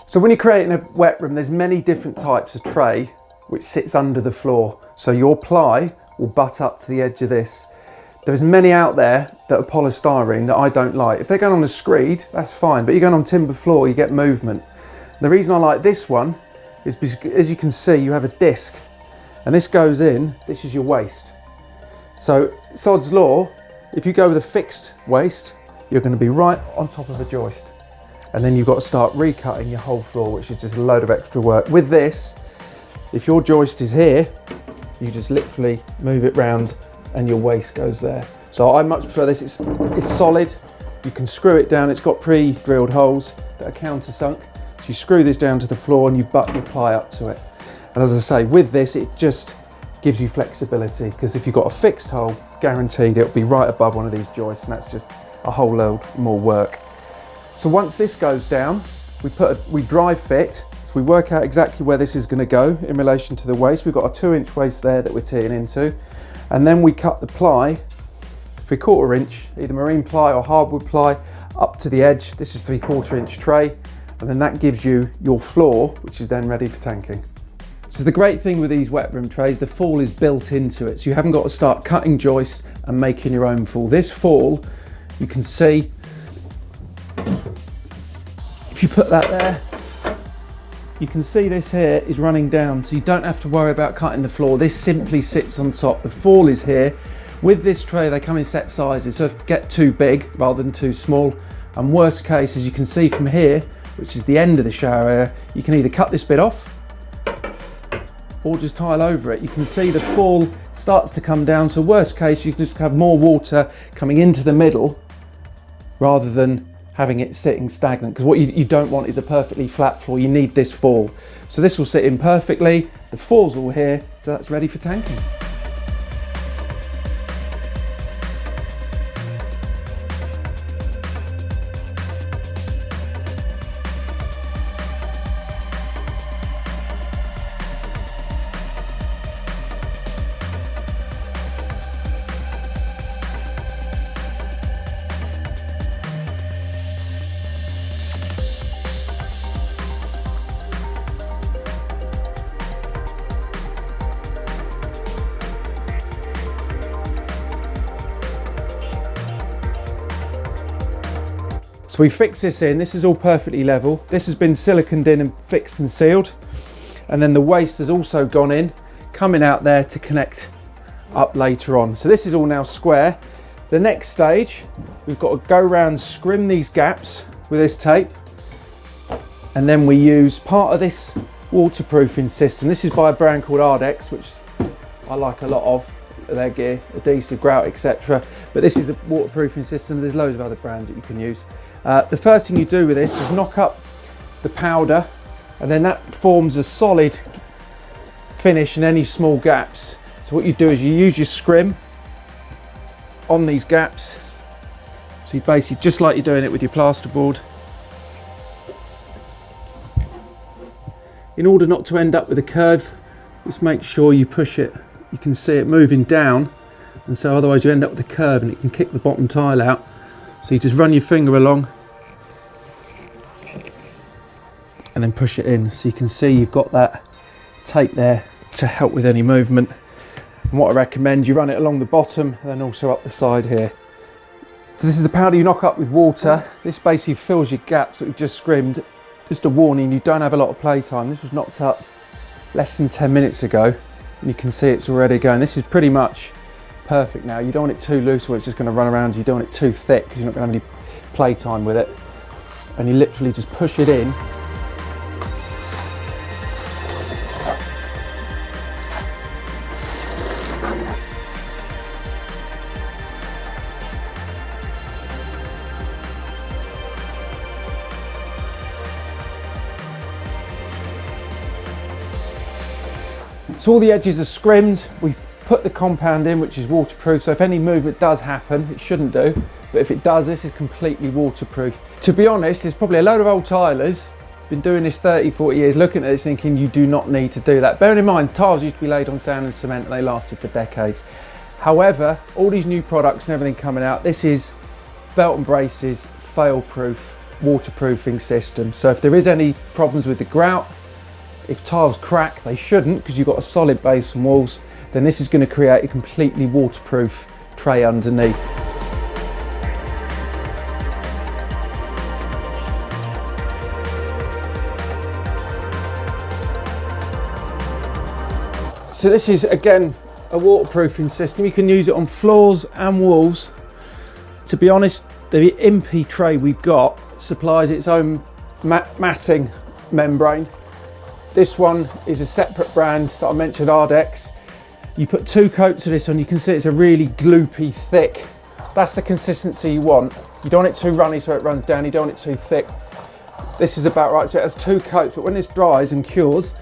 So when you're creating a wet room, there's many different types of tray which sits under the floor. So your ply will butt up to the edge of this. There's many out there that are polystyrene that I don't like. If they're going on a screed, that's fine, but you're going on timber floor, you get movement. The reason I like this one is because, as you can see, you have a disc, and this goes in, this is your waste. So sod's law, if you go with a fixed waste, you're going to be right on top of a joist. And then you've got to start recutting your whole floor, which is just a load of extra work. With this, if your joist is here, you just literally move it round and your waste goes there. So I much prefer this. It's solid. You can screw it down. It's got pre-drilled holes that are countersunk. So you screw this down to the floor and you butt your ply up to it. And as I say, with this, it just gives you flexibility, because if you've got a fixed hole, guaranteed it'll be right above one of these joists, and that's just a whole load more work. So once this goes down, we dry fit. So we work out exactly where this is going to go in relation to the waste. We've got a 2-inch waste there that we're teeing into. And then we cut the ply 3/4 inch, either marine ply or hardwood ply, up to the edge. This is 3/4 inch tray. And then that gives you your floor, which is then ready for tanking. So the great thing with these wet room trays, the fall is built into it. So you haven't got to start cutting joists and making your own fall. This fall, you can see, if you put that there, you can see this here is running down, so you don't have to worry about cutting the floor. This simply sits on top. The fall is here. With this tray, they come in set sizes, so if you get too big rather than too small. And worst case, as you can see from here, which is the end of the shower area, you can either cut this bit off or just tile over it. You can see the fall starts to come down, so worst case, you can just have more water coming into the middle rather than having it sitting stagnant, because what you don't want is a perfectly flat floor. You need this fall. So this will sit in perfectly, the fall's all here, so that's ready for tanking. So we fix this in, this is all perfectly level. This has been siliconed in and fixed and sealed. And then the waste has also gone in, coming out there to connect up later on. So this is all now square. The next stage, we've got to go around, scrim these gaps with this tape. And then we use part of this waterproofing system. This is by a brand called Ardex, which I like a lot of their gear, adhesive, grout, etc. But this is the waterproofing system. There's loads of other brands that you can use. The first thing you do with this is knock up the powder, and then that forms a solid finish in any small gaps. So what you do is you use your scrim on these gaps. So you basically, just like you're doing it with your plasterboard. In order not to end up with a curve, just make sure you push it. You can see it moving down, and so otherwise you end up with a curve and it can kick the bottom tile out. So you just run your finger along and then push it in. So you can see you've got that tape there to help with any movement. And what I recommend, you run it along the bottom and then also up the side here. So this is the powder you knock up with water. This basically fills your gaps that we've just scrimmed. Just a warning, you don't have a lot of playtime. This was knocked up less than 10 minutes ago. And you can see it's already going. This is pretty much perfect now. You don't want it too loose or it's just going to run around. You don't want it too thick because you're not going to have any playtime with it. And you literally just push it in. So all the edges are scrimmed. We've put the compound in, which is waterproof, so if any movement does happen, it shouldn't do, but if it does, this is completely waterproof. To be honest, there's probably a load of old tilers been doing this 30, 40 years, looking at this thinking you do not need to do that. Bearing in mind, tiles used to be laid on sand and cement and they lasted for decades. However, all these new products and everything coming out, this is belt and braces, fail proof. waterproofing system. So if there is any problems with the grout, if tiles crack, they shouldn't because you've got a solid base and walls, then this is going to create a completely waterproof tray underneath. So this is again a waterproofing system. You can use it on floors and walls. To be honest, the Impy tray we've got supplies its own matting membrane. This one is a separate brand that I mentioned, Ardex. You put 2 coats of this on, you can see it's a really gloopy, thick. That's the consistency you want. You don't want it too runny so it runs down, you don't want it too thick. This is about right, so it has 2 coats, but when this dries and cures,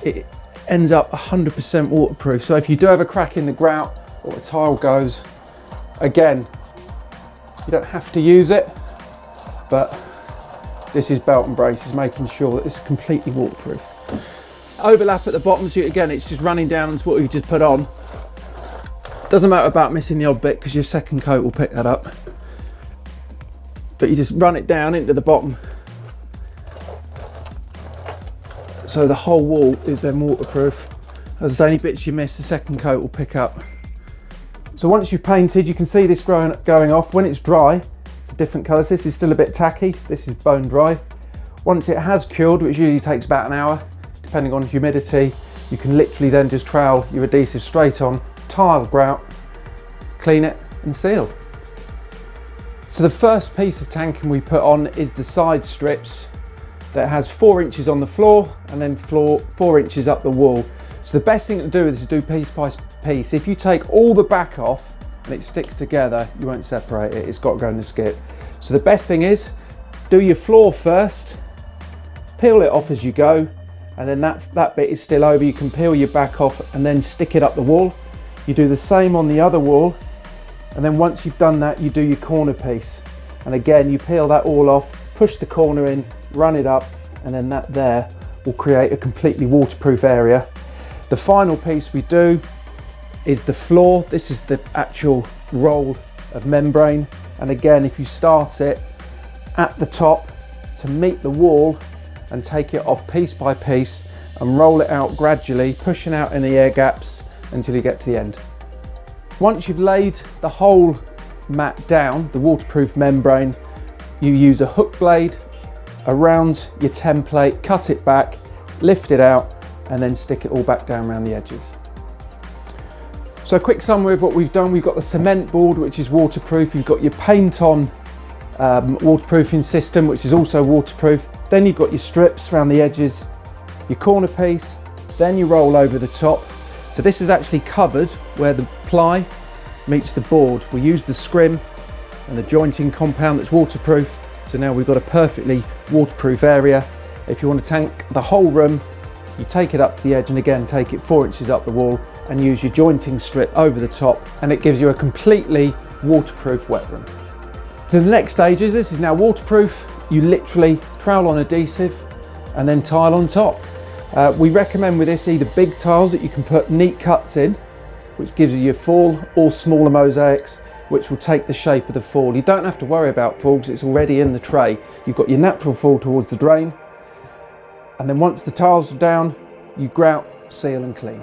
it ends up 100% waterproof. So if you do have a crack in the grout or a tile goes, again, you don't have to use it, but this is belt and braces, making sure that it's completely waterproof. Overlap at the bottom, so again, it's just running down into what we've just put on. Doesn't matter about missing the odd bit because your second coat will pick that up. But you just run it down into the bottom. So the whole wall is then waterproof. As I say, any bits you miss, the second coat will pick up. So once you've painted, you can see this going off. When it's dry, it's a different colour. So this is still a bit tacky. This is bone dry. Once it has cured, which usually takes about an hour, depending on humidity, you can literally then just trowel your adhesive straight on, tile grout, clean it and seal. So the first piece of tanking we put on is the side strips that has 4 inches on the floor and then 4 inches up the wall. So the best thing to do is to do piece by piece. If you take all the back off and it sticks together, you won't separate it. It's got to go in the skip. So the best thing is do your floor first, peel it off as you go, and then that bit is still over. You can peel your back off and then stick it up the wall. You do the same on the other wall, and then once you've done that, you do your corner piece. And again, you peel that all off, push the corner in, run it up, and then that there will create a completely waterproof area. The final piece we do is the floor. This is the actual roll of membrane. And again, if you start it at the top to meet the wall and take it off piece by piece and roll it out gradually, pushing out any air gaps until you get to the end. Once you've laid the whole mat down, the waterproof membrane, you use a hook blade around your template, cut it back, lift it out, and then stick it all back down around the edges. So a quick summary of what we've done. We've got the cement board, which is waterproof. You've got your paint on waterproofing system, which is also waterproof. Then you've got your strips around the edges, your corner piece, then you roll over the top. So this is actually covered where the ply meets the board. We use the scrim and the jointing compound that's waterproof. So now we've got a perfectly waterproof area. If you want to tank the whole room, you take it up to the edge and again take it 4 inches up the wall and use your jointing strip over the top, and it gives you a completely waterproof wet room. The next stage is this is now waterproof. You literally trowel on adhesive and then tile on top. We recommend with this either big tiles that you can put neat cuts in, which gives you your fall, or smaller mosaics, which will take the shape of the fall. You don't have to worry about fall because it's already in the tray. You've got your natural fall towards the drain, and then once the tiles are down, you grout, seal and clean.